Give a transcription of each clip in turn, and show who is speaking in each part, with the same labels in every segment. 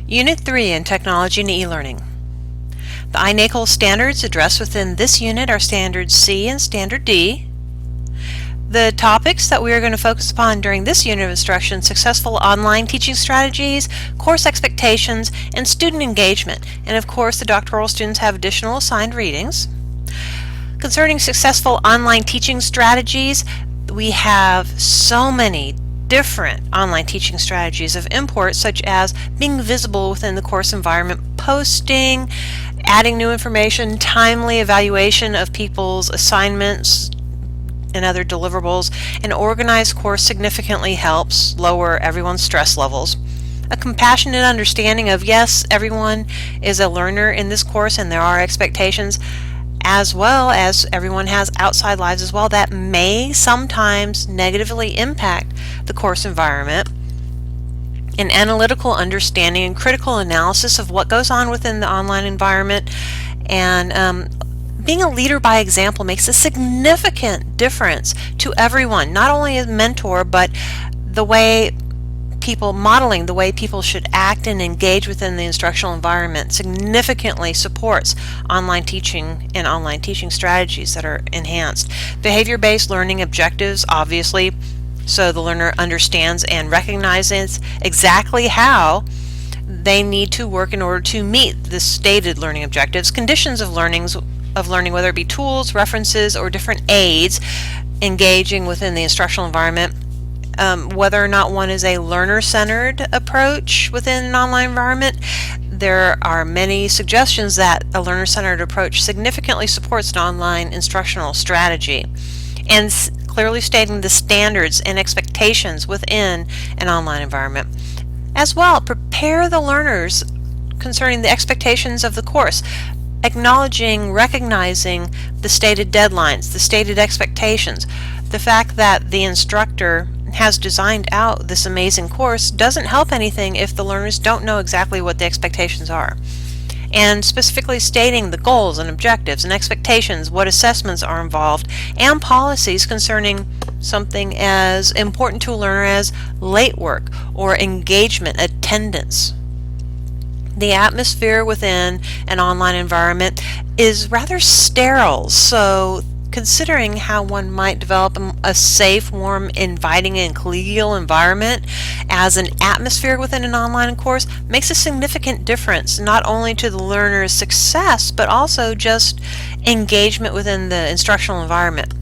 Speaker 1: Unit 3 in Technology and E-Learning. The INACOL standards addressed within this unit are Standard C and Standard D. The topics that we are going to focus upon during this unit of instruction: successful online teaching strategies, course expectations, and student engagement. And of course, the doctoral students have additional assigned readings. Concerning successful online teaching strategies, we have so many different online teaching strategies of import, such as being visible within the course environment, posting, adding new information, timely evaluation of people's assignments and other deliverables. An organized course significantly helps lower everyone's stress levels. A compassionate understanding of, yes, everyone is a learner in this course and there are expectations, as well as everyone has outside lives as well that may sometimes negatively impact the course environment. An analytical understanding and critical analysis of what goes on within the online environment, and being a leader by example makes a significant difference to everyone, not only as a mentor, but the way modeling the way people should act and engage within the instructional environment significantly supports online teaching and online teaching strategies that are enhanced. Behavior-based learning objectives, obviously, so the learner understands and recognizes exactly how they need to work in order to meet the stated learning objectives. Conditions of learning, whether it be tools, references, or different aids engaging within the instructional environment. Whether or not one is a learner-centered approach within an online environment, there are many suggestions that a learner-centered approach significantly supports an online instructional strategy, and clearly stating the standards and expectations within an online environment. As well, prepare the learners concerning the expectations of the course, acknowledging, recognizing the stated deadlines, the stated expectations. The fact that the instructor has designed out this amazing course doesn't help anything if the learners don't know exactly what the expectations are. And specifically stating the goals and objectives and expectations, what assessments are involved, and policies concerning something as important to a learner as late work or engagement, attendance. The atmosphere within an online environment is rather sterile, so considering how one might develop a safe, warm, inviting, and collegial environment as an atmosphere within an online course makes a significant difference, not only to the learner's success, but also just engagement within the instructional environment.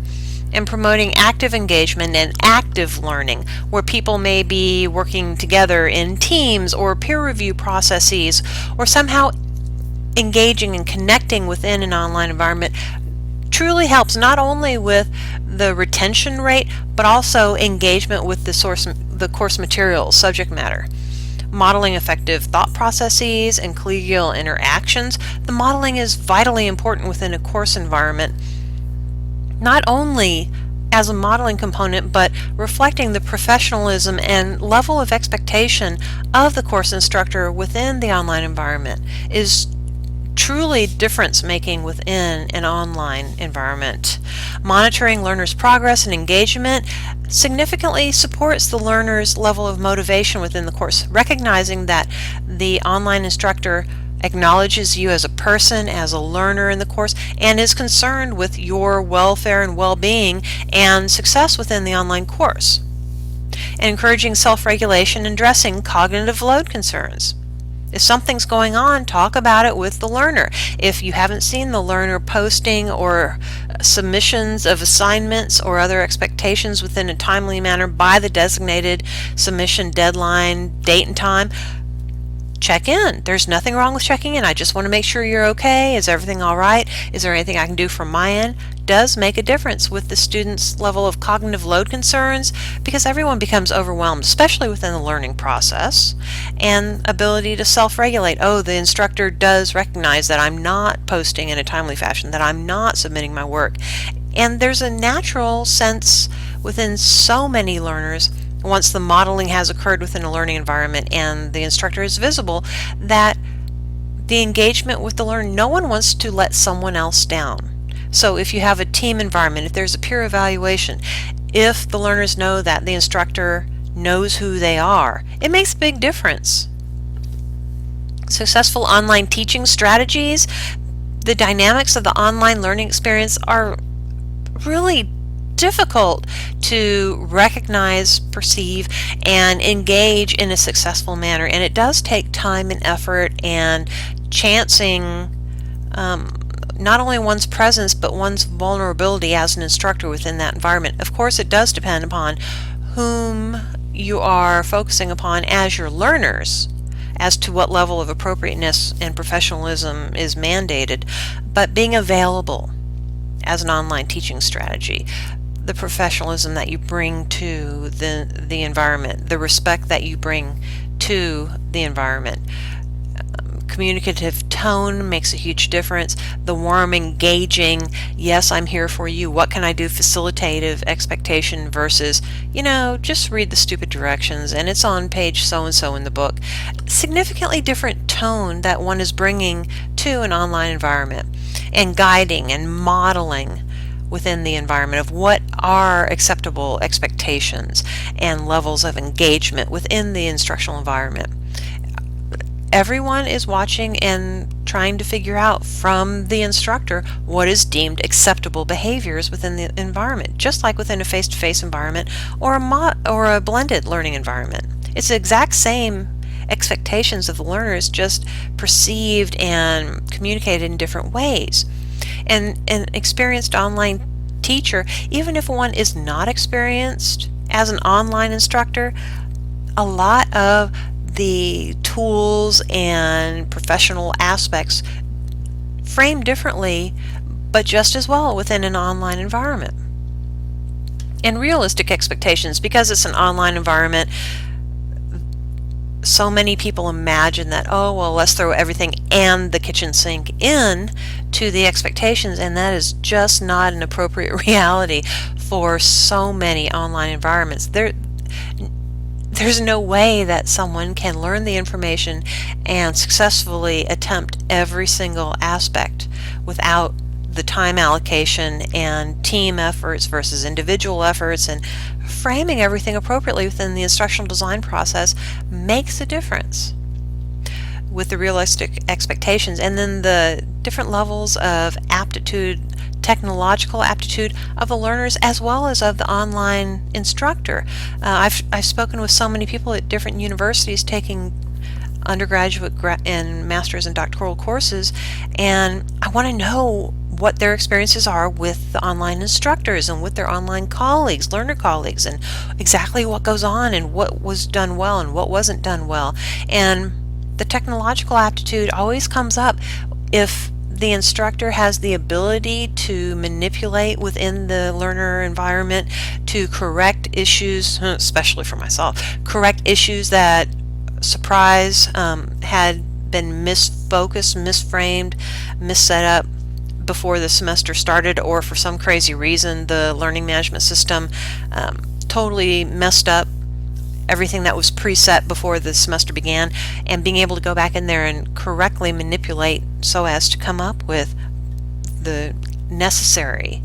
Speaker 1: And promoting active engagement and active learning, where people may be working together in teams or peer review processes, or somehow engaging and connecting within an online environment, truly helps not only with the retention rate, but also engagement with the course materials, subject matter. Modeling effective thought processes and collegial interactions. The modeling is vitally important within a course environment, not only as a modeling component, but reflecting the professionalism and level of expectation of the course instructor within the online environment is truly difference making within an online environment. Monitoring learners' progress and engagement significantly supports the learner's level of motivation within the course, recognizing that the online instructor acknowledges you as a person, as a learner in the course, and is concerned with your welfare and well-being and success within the online course. And encouraging self-regulation and addressing cognitive load concerns. If something's going on, talk about it with the learner. If you haven't seen the learner posting or submissions of assignments or other expectations within a timely manner by the designated submission deadline, date and time, check in. There's nothing wrong with checking in. I just want to make sure you're okay. Is everything all right? Is there anything I can do from my end? Does make a difference with the student's level of cognitive load concerns, because everyone becomes overwhelmed, especially within the learning process, and ability to self-regulate. Oh, the instructor does recognize that I'm not posting in a timely fashion, that I'm not submitting my work. And there's a natural sense within so many learners, once the modeling has occurred within a learning environment and the instructor is visible, that the engagement with the learner, no one wants to let someone else down. So if you have a team environment, if there's a peer evaluation, if the learners know that the instructor knows who they are, it makes a big difference. Successful online teaching strategies. The dynamics of the online learning experience are really difficult to recognize, perceive, and engage in a successful manner. And it does take time and effort and chancing not only one's presence but one's vulnerability as an instructor within that environment. Of course, it does depend upon whom you are focusing upon as your learners as to what level of appropriateness and professionalism is mandated, but being available as an online teaching strategy, the professionalism that you bring to the environment, the respect that you bring to the environment. Communicative tone makes a huge difference. The warm, engaging, yes, I'm here for you, what can I do, facilitative expectation versus, just read the stupid directions and it's on page so-and-so in the book. Significantly different tone that one is bringing to an online environment and guiding and modeling within the environment of what are acceptable expectations and levels of engagement within the instructional environment. Everyone is watching and trying to figure out from the instructor what is deemed acceptable behaviors within the environment, just like within a face-to-face environment or a blended learning environment. It's the exact same expectations of the learners, just perceived and communicated in different ways. And an experienced online teacher, even if one is not experienced as an online instructor, a lot of the tools and professional aspects frame differently, but just as well within an online environment. And realistic expectations, because it's an online environment, so many people imagine that, oh, well, let's throw everything and the kitchen sink in to the expectations, and that is just not an appropriate reality for so many online environments. There's no way that someone can learn the information and successfully attempt every single aspect without the time allocation and team efforts versus individual efforts, and framing everything appropriately within the instructional design process makes a difference with the realistic expectations. And then the different levels of aptitude, technological aptitude of the learners as well as of the online instructor. I've spoken with so many people at different universities taking undergraduate and master's and doctoral courses, and I want to know what their experiences are with the online instructors and with their online colleagues, learner colleagues, and exactly what goes on and what was done well and what wasn't done well. And the technological aptitude always comes up if the instructor has the ability to manipulate within the learner environment to correct issues, especially for myself, correct issues that surprise had been misfocused, misframed, misset up before the semester started, or for some crazy reason the learning management system totally messed up everything that was preset before the semester began, and being able to go back in there and correctly manipulate so as to come up with the necessary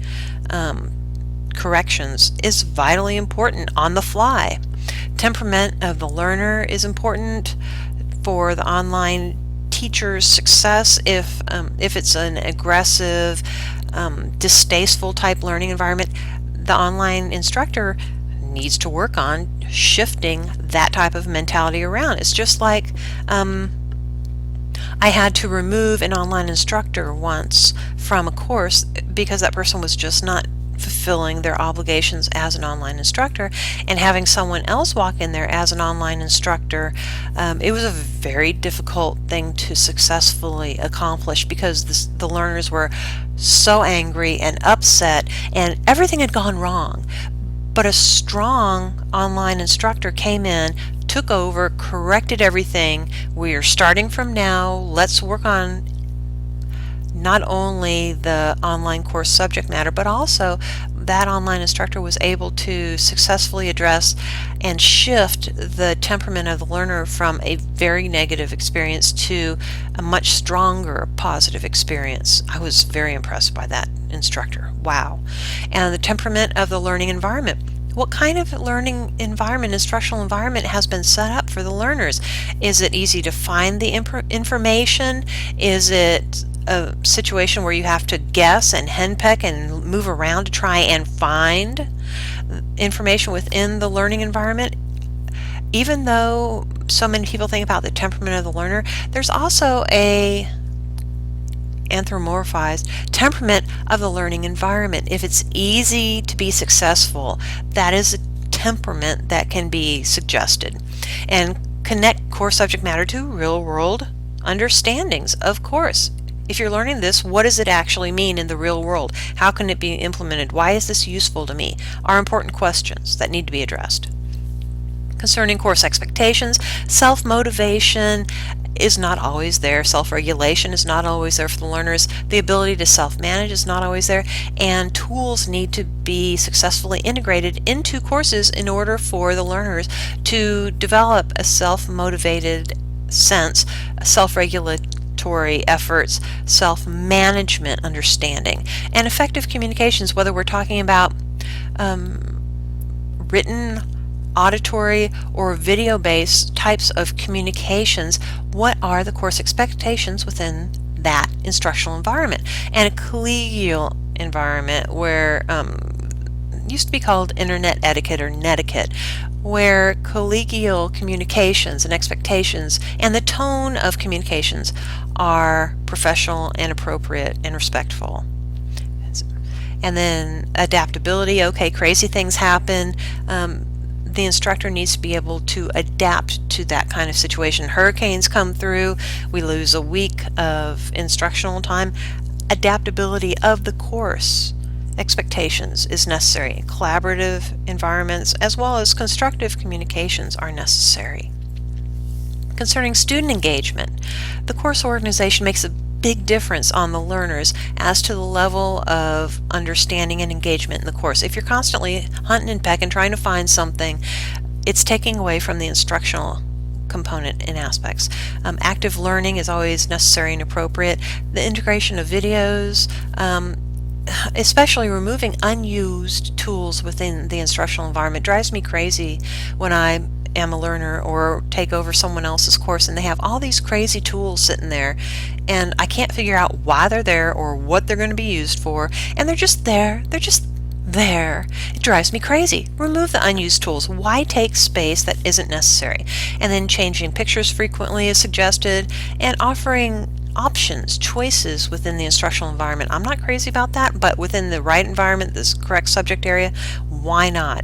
Speaker 1: corrections is vitally important on the fly. Temperament of the learner is important for the online teacher's success. If it's an aggressive, distasteful type learning environment, the online instructor needs to work on shifting that type of mentality around. It's just like I had to remove an online instructor once from a course because that person was just not fulfilling their obligations as an online instructor, and having someone else walk in there as an online instructor, it was a very difficult thing to successfully accomplish because the learners were so angry and upset and everything had gone wrong. But a strong online instructor came in, took over, corrected everything. We are starting from now. Let's work on not only the online course subject matter, but also that online instructor was able to successfully address and shift the temperament of the learner from a very negative experience to a much stronger positive experience. I was very impressed by that instructor. Wow. And the temperament of the learning environment. What kind of learning environment, instructional environment has been set up for the learners? Is it easy to find the information? Is it a situation where you have to guess and henpeck and move around to try and find information within the learning environment? Even though so many people think about the temperament of the learner, there's also a anthropomorphized temperament of the learning environment. If it's easy to be successful, that is a temperament that can be suggested. And connect core subject matter to real world understandings, of course. If you're learning this, what does it actually mean in the real world? How can it be implemented? Why is this useful to me? Are important questions that need to be addressed. Concerning course expectations, self-motivation is not always there. Self-regulation is not always there for the learners. The ability to self-manage is not always there. And tools need to be successfully integrated into courses in order for the learners to develop a self-motivated sense, self-regulatory efforts, self-management understanding, and effective communications, whether we're talking about written, auditory, or video-based types of communications. What are the course expectations within that instructional environment? And a collegial environment where used to be called internet etiquette or netiquette, where collegial communications and expectations and the tone of communications are professional and appropriate and respectful. And then adaptability. Okay, crazy things happen. The instructor needs to be able to adapt to that kind of situation. Hurricanes come through, we lose a week of instructional time. Adaptability of the course expectations is necessary. Collaborative environments as well as constructive communications are necessary. Concerning student engagement, the course organization makes a big difference on the learners as to the level of understanding and engagement in the course. If you're constantly hunting and pecking, trying to find something, it's taking away from the instructional component and aspects. Active learning is always necessary and appropriate. The integration of videos, especially removing unused tools within the instructional environment, drives me crazy when I am a learner or take over someone else's course and they have all these crazy tools sitting there and I can't figure out why they're there or what they're going to be used for, and they're just there. It drives me crazy. Remove the unused tools. Why take space that isn't necessary? And then changing pictures frequently is suggested, and offering options, choices within the instructional environment. I'm not crazy about that, but within the right environment, this correct subject area, why not?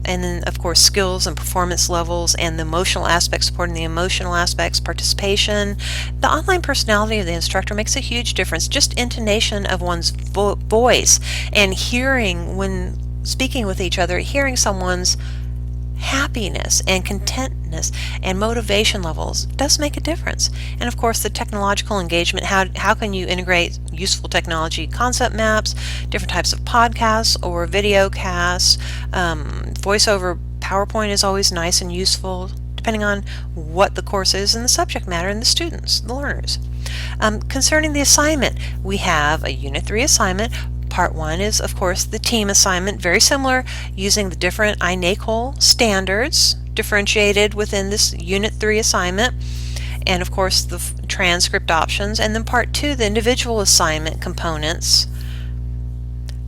Speaker 1: And then, of course, skills and performance levels and the emotional aspects, supporting the emotional aspects, participation. The online personality of the instructor makes a huge difference. Just intonation of one's voice and hearing when speaking with each other, hearing someone's happiness and contentness and motivation levels does make a difference. And of course, the technological engagement, how can you integrate useful technology concept maps, different types of podcasts or video casts. Voiceover PowerPoint is always nice and useful depending on what the course is and the subject matter and the students, the learners. Concerning the assignment, we have a Unit 3 assignment. Part 1 is, of course, the team assignment, very similar, using the different INACOL standards differentiated within this Unit 3 assignment, and of course the transcript options. And then Part 2, the individual assignment components,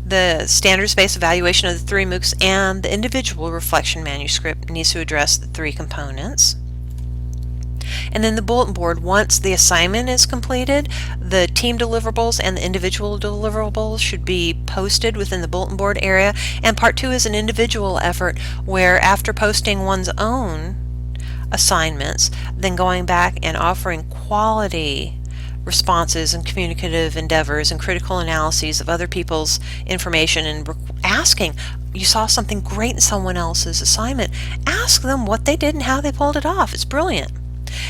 Speaker 1: the standards-based evaluation of the 3 MOOCs, and the individual reflection manuscript needs to address the 3 components. And then the bulletin board, once the assignment is completed, the team deliverables and the individual deliverables should be posted within the bulletin board area. And Part 2 is an individual effort where after posting one's own assignments, then going back and offering quality responses and communicative endeavors and critical analyses of other people's information and asking, you saw something great in someone else's assignment, ask them what they did and how they pulled it off. It's brilliant.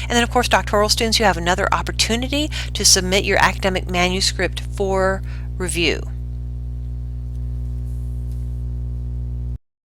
Speaker 1: And then, of course, doctoral students, you have another opportunity to submit your academic manuscript for review.